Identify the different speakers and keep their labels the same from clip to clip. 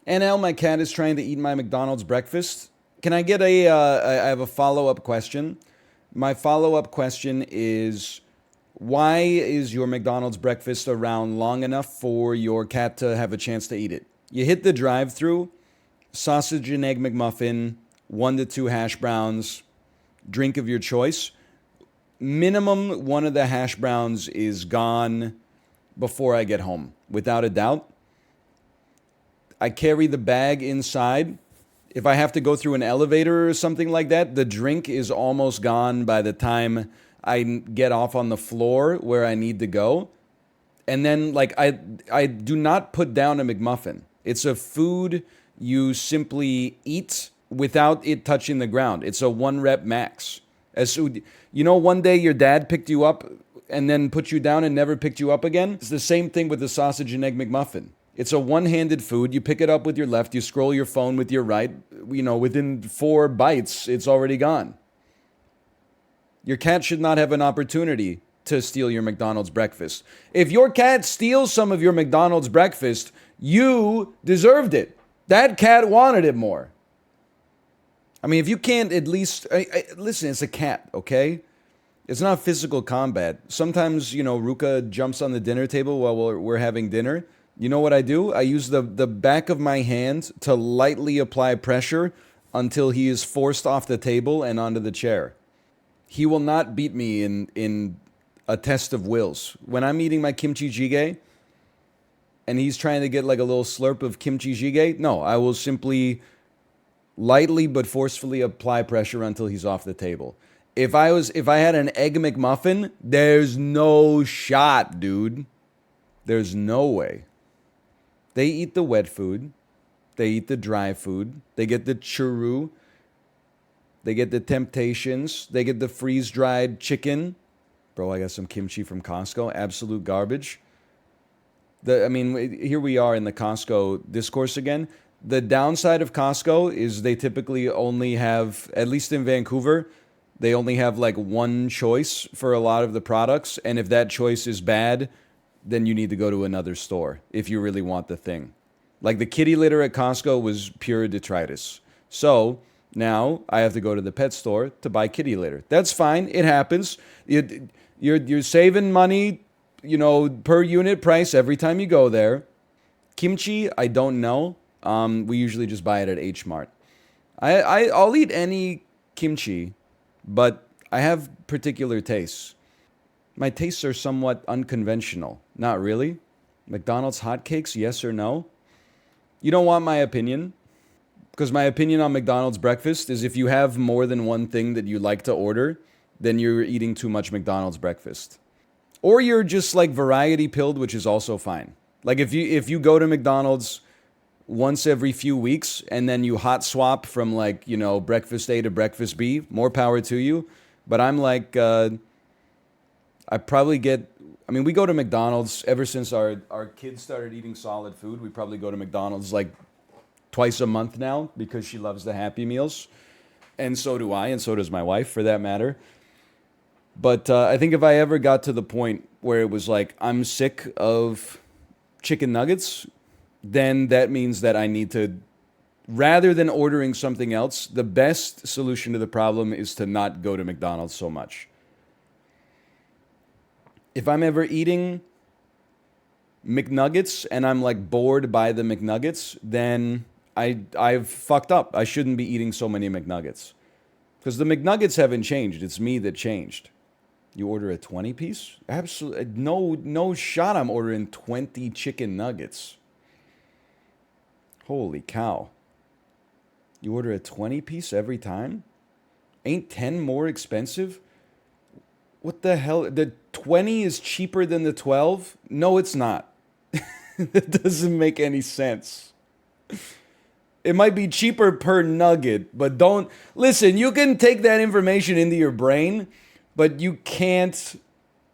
Speaker 1: NL, my cat is trying to eat my McDonald's breakfast. Can I get a, I have a follow-up question. My follow-up question is, why is your McDonald's breakfast around long enough for your cat to have a chance to eat it? You hit the drive-through, sausage and egg McMuffin, 1 to 2 hash browns, drink of your choice. Minimum one of the hash browns is gone before I get home, without a doubt. I carry the bag inside. If I have to go through an elevator or something like that, the drink is almost gone by the time I get off on the floor where I need to go. And then, like, I do not put down a McMuffin. It's a food you simply eat without it touching the ground. It's a 1 rep max. One day your dad picked you up and then put you down and never picked you up again? It's the same thing with the sausage and egg McMuffin. It's a one-handed food. You pick it up with your left, you scroll your phone with your right. Within 4 bites, it's already gone. Your cat should not have an opportunity to steal your McDonald's breakfast. If your cat steals some of your McDonald's breakfast, you deserved it. That cat wanted it more. I mean, if you can't at least... listen, it's a cat, okay? It's not physical combat. Sometimes, Ruka jumps on the dinner table while we're having dinner. You know what I do? I use the back of my hand to lightly apply pressure until he is forced off the table and onto the chair. He will not beat me in a test of wills. When I'm eating my kimchi jjigae and he's trying to get like a little slurp of kimchi jjigae, no, I will simply lightly but forcefully apply pressure until he's off the table. If I had an egg McMuffin, there's no shot, dude. There's no way. They eat the wet food. They eat the dry food. They get the churro. They get the Temptations. They get the freeze-dried chicken. Bro, I got some kimchi from Costco. Absolute garbage. Here we are in the Costco discourse again. The downside of Costco is they typically only have, at least in Vancouver, they only have like one choice for a lot of the products. And if that choice is bad, then you need to go to another store if you really want the thing. Like the kitty litter at Costco was pure detritus. So now I have to go to the pet store to buy kitty litter. That's fine. It happens. You're saving money, per unit price every time you go there. Kimchi, I don't know. We usually just buy it at H Mart. I'll eat any kimchi, but I have particular tastes. My tastes are somewhat unconventional. Not really. McDonald's hotcakes, yes or no? You don't want my opinion? Because my opinion on McDonald's breakfast is if you have more than one thing that you like to order, then you're eating too much McDonald's breakfast. Or you're just like variety pilled, which is also fine. Like if you go to McDonald's once every few weeks and then you hot swap from breakfast A to breakfast B, more power to you. But I'm like... I probably we go to McDonald's ever since our kids started eating solid food. We probably go to McDonald's like twice a month now because she loves the Happy Meals. And so do I, and so does my wife for that matter. But I think if I ever got to the point where it was like, I'm sick of chicken nuggets, then that means that I need to, rather than ordering something else, the best solution to the problem is to not go to McDonald's so much. If I'm ever eating McNuggets and I'm like bored by the McNuggets, then I've fucked up. I shouldn't be eating so many McNuggets. Because the McNuggets haven't changed. It's me that changed. You order a 20-piece? Absolutely. No shot I'm ordering 20 chicken nuggets. Holy cow. You order a 20-piece every time? Ain't 10 more expensive? What the hell? The 20 is cheaper than the 12? No, it's not. It doesn't make any sense. It might be cheaper per nugget, but don't... Listen, you can take that information into your brain, but you can't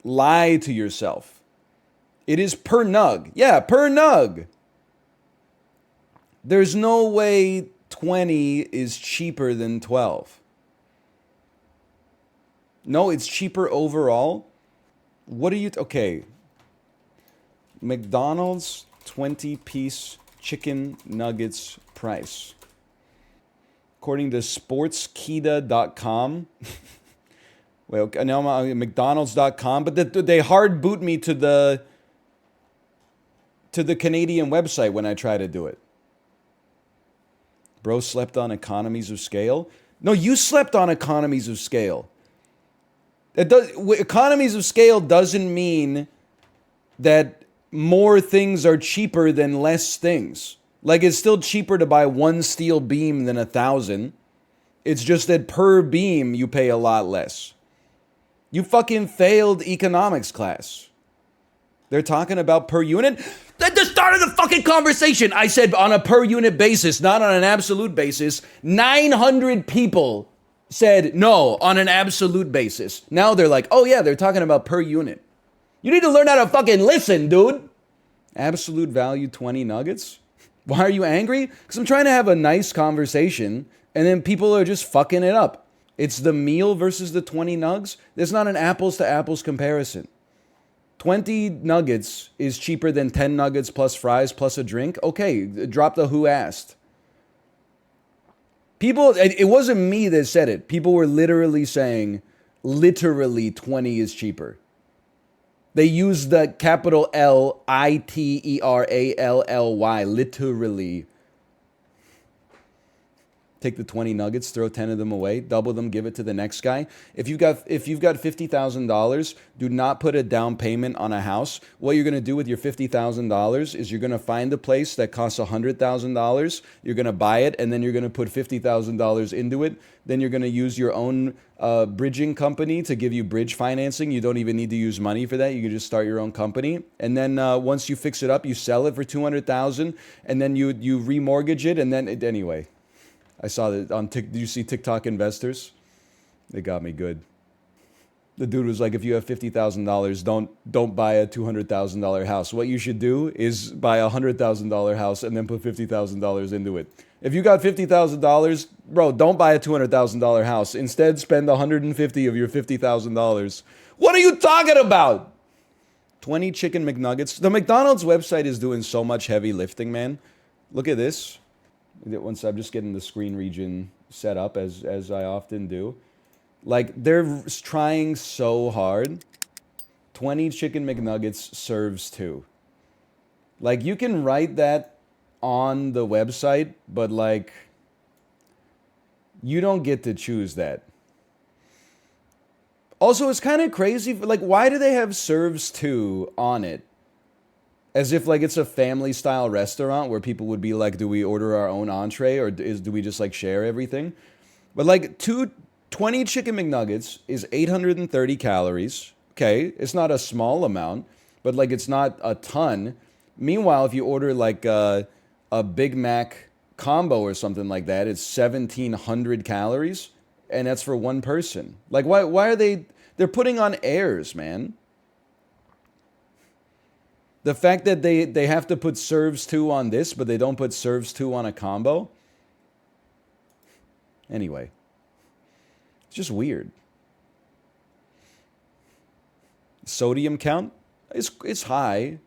Speaker 1: lie to yourself. It is per nug. Yeah, per nug. There's no way 20 is cheaper than 12. No, it's cheaper overall. What are you... Okay. McDonald's 20-piece chicken nuggets price. According to sportskita.com. Well, now I'm on mcdonalds.com, but they hard boot me to the Canadian website when I try to do it. Bro slept on economies of scale. No, you slept on economies of scale. Economies of scale doesn't mean that more things are cheaper than less things. Like, it's still cheaper to buy one steel beam than 1,000. It's just that per beam you pay a lot less. You fucking failed economics class. They're talking about per unit. At the start of the fucking conversation, I said on a per unit basis, not on an absolute basis. 900 people said no on an absolute basis. Now they're like, oh yeah, they're talking about per unit. You need to learn how to fucking listen, dude. Absolute value 20 nuggets? Why are you angry? Because I'm trying to have a nice conversation and then people are just fucking it up. It's the meal versus the 20 nugs. There's not an apples to apples comparison. 20 nuggets is cheaper than 10 nuggets plus fries plus a drink. Okay, drop the who asked. People, it wasn't me that said it. People were literally saying, literally 20 is cheaper. They used the capital LITERALLY, literally. Take the 20 nuggets, throw 10 of them away, double them, give it to the next guy. If you've got $50,000, do not put a down payment on a house. What you're going to do with your $50,000 is you're going to find a place that costs $100,000. You're going to buy it, and then you're going to put $50,000 into it. Then you're going to use your own bridging company to give you bridge financing. You don't even need to use money for that. You can just start your own company. And then once you fix it up, you sell it for $200,000, and then you remortgage it, and then anyway. I saw that on did you see TikTok investors? They got me good. The dude was like, if you have $50,000, don't buy a $200,000 house. What you should do is buy a $100,000 house and then put $50,000 into it. If you got $50,000, bro, don't buy a $200,000 house. Instead, spend $150 of your $50,000. What are you talking about? 20 chicken McNuggets. The McDonald's website is doing so much heavy lifting, man. Look at this. Once I'm just getting the screen region set up as I often do. Like, they're trying so hard. 20 chicken McNuggets serves 2. Like, you can write that on the website, but like, you don't get to choose that. Also, it's kind of crazy. Like, why do they have serves 2 on it? As if like it's a family style restaurant where people would be like, do we order our own entree or do we just like share everything? But like 20 chicken McNuggets is 830 calories. Okay, it's not a small amount, but like it's not a ton. Meanwhile, if you order like a Big Mac combo or something like that, it's 1,700 calories, and that's for one person. Like, why are they're putting on airs, man? The fact that they have to put serves 2 on this, but they don't put serves 2 on a combo. Anyway, it's just weird. Sodium count? It's high.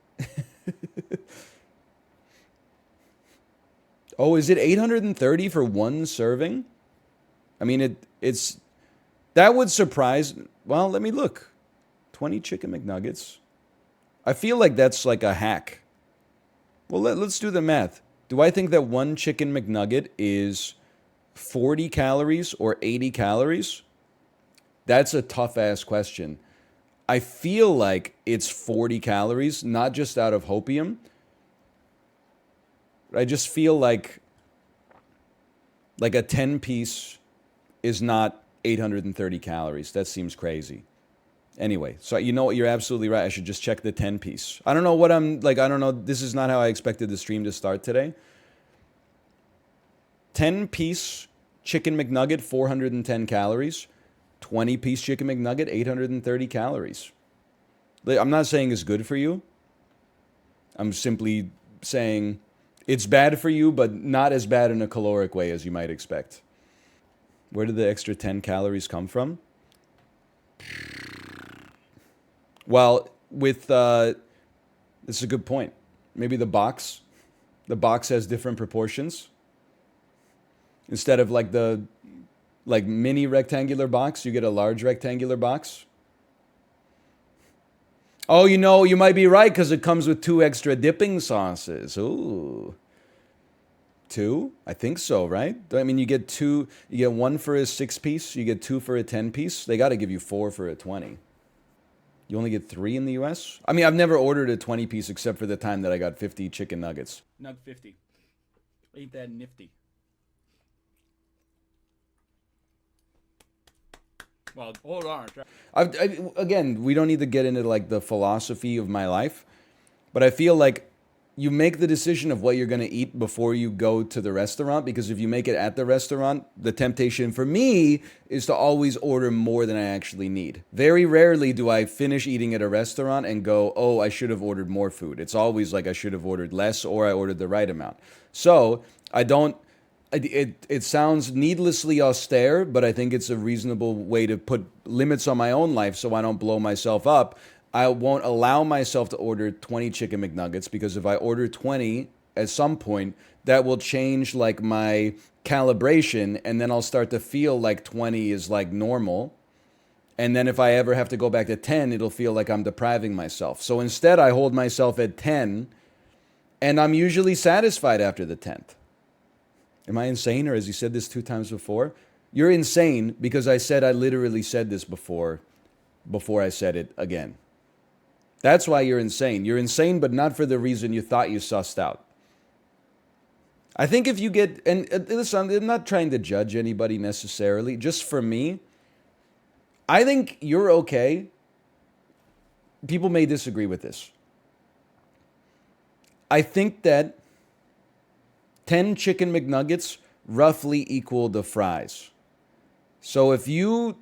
Speaker 1: Oh, is it 830 for one serving? I mean, it's that would surprise. Well, let me look. 20 chicken McNuggets. I feel like that's like a hack. Well, let's do the math. Do I think that one chicken McNugget is 40 calories or 80 calories? That's a tough-ass question. I feel like it's 40 calories, not just out of hopium. I just feel like a 10-piece is not 830 calories. That seems crazy. Anyway, so you know what? You're absolutely right. I should just check the 10-piece. I don't know what I'm like. I don't know. This is not how I expected the stream to start today. 10-piece chicken McNugget, 410 calories. 20-piece chicken McNugget, 830 calories. I'm not saying it's good for you. I'm simply saying it's bad for you, but not as bad in a caloric way as you might expect. Where did the extra 10 calories come from? Well, this is a good point. Maybe the box. The box has different proportions. Instead of like the like mini rectangular box, you get a large rectangular box. Oh, you know, you might be right because it comes with 2 extra dipping sauces. Ooh. 2? I think so, right? I mean, you get 2, you get 1 for a 6-piece, you get 2 for a 10-piece. They got to give you 4 for a 20. You only get 3 in the US? I mean, I've never ordered a 20-piece except for the time that I got 50 chicken nuggets.
Speaker 2: Nug 50. Ain't that nifty? Well, hold on.
Speaker 1: Again, we don't need to get into like the philosophy of my life, but I feel like you make the decision of what you're going to eat before you go to the restaurant, because if you make it at the restaurant, the temptation for me is to always order more than I actually need. Very rarely do I finish eating at a restaurant and go, oh, I should have ordered more food. It's always like I should have ordered less or I ordered the right amount. So I don't, it sounds needlessly austere, but I think it's a reasonable way to put limits on my own life so I don't blow myself up. I won't allow myself to order 20 chicken McNuggets, because if I order 20 at some point, that will change like my calibration, and then I'll start to feel like 20 is like normal. And then if I ever have to go back to 10, it'll feel like I'm depriving myself. So instead, I hold myself at 10, and I'm usually satisfied after the 10th. Am I insane, or has he said this 2 times before? You're insane because I said I literally said this before I said it again. That's why you're insane. You're insane, but not for the reason you thought you sussed out. I think if you get, and listen, I'm not trying to judge anybody necessarily, just for me, I think you're okay. People may disagree with this. I think that 10 chicken McNuggets roughly equal the fries. So if you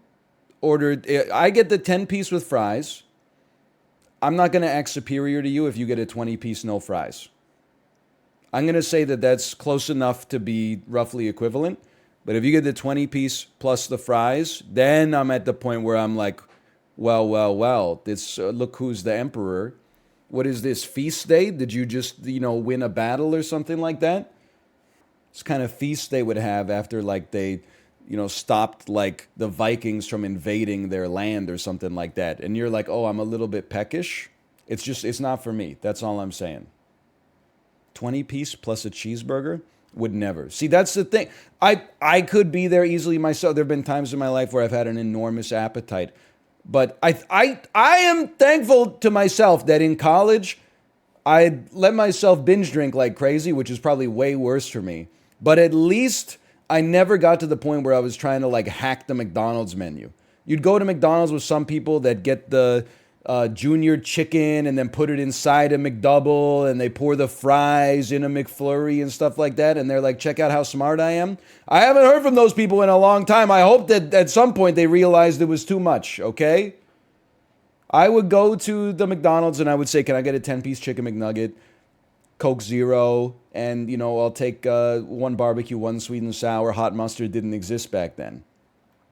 Speaker 1: ordered, I get the 10-piece with fries. I'm not going to act superior to you if you get a 20-piece no fries. I'm going to say that that's close enough to be roughly equivalent. But if you get the 20-piece plus the fries, then I'm at the point where I'm like, well, this, look who's the emperor. What is this, feast day? Did you just, win a battle or something like that? It's kind of feast they would have after like they, stopped like the Vikings from invading their land or something like that. And you're like, oh, I'm a little bit peckish. It's not for me. That's all I'm saying. 20-piece plus a cheeseburger? Would never. See, that's the thing. I could be there easily myself. There have been times in my life where I've had an enormous appetite. But I am thankful to myself that in college, I let myself binge drink like crazy, which is probably way worse for me. But at least I never got to the point where I was trying to like hack the McDonald's menu. You'd go to McDonald's with some people that get the junior chicken and then put it inside a McDouble, and they pour the fries in a McFlurry and stuff like that. And they're like, check out how smart I am. I haven't heard from those people in a long time. I hope that at some point they realized it was too much, okay? I would go to the McDonald's and I would say, can I get a 10-piece chicken McNugget, Coke Zero, and, I'll take 1 barbecue, 1 sweet and sour. Hot mustard didn't exist back then.